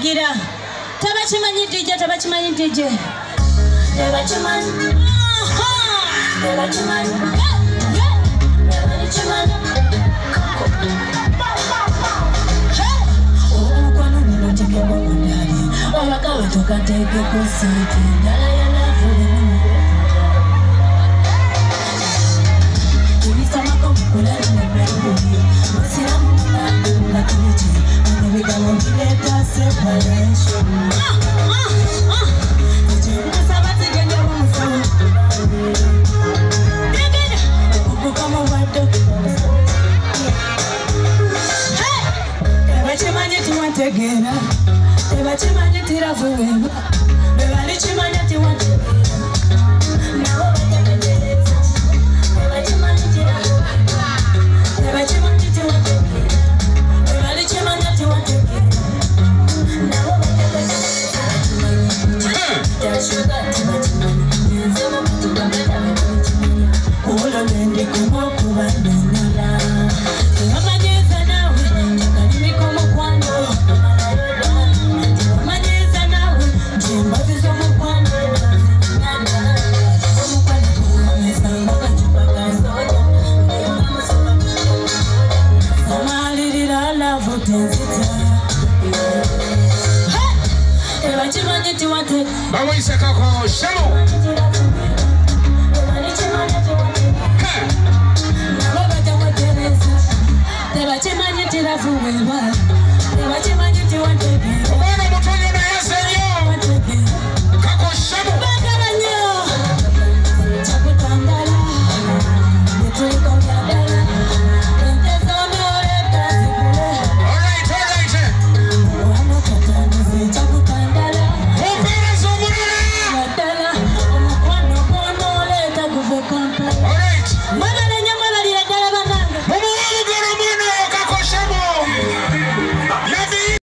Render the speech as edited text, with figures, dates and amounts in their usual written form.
Gira. Tabachimanyi DJ, tabachimanyi DJ. Tabachimanyi. Tabachimanyi. Tabachimanyi. Oh, kwano nino chike bondari. Wakawe toka teke kusante. Dala ya lafu ni Ulisama kumukula ni mbeli. Masira mumuna na kinichi. Anawika mwileta separation. Nasabati gende wumusawa. Kukama wado. Ebachimanye tiwantegera. Ebachimanye tiravuweba. Ebalichimanye tiwantegera. Nawo bategetereza. Ebachimanye tiravuweba. Ebachimanye tiwantegera. Ebalichimanye tiwantegera. Nawo bategetereza. Tashuka tibachimanye. Nzema mutugambeta mebachimanye. Kuholo nende kumokubandonala. Tiwamanyeza nawe. Chakalimi kumukwano. Tiwamanyeza nawe. Jimbazi zomukwano. Omukwano kuwameza wakachupa kasoja. Samalirira lavo tenzita. Ebachimanye tiwate. Bawa isaka kwa shamo. Tebachimanye tiravuweba. Tebachimanye tiwantegera.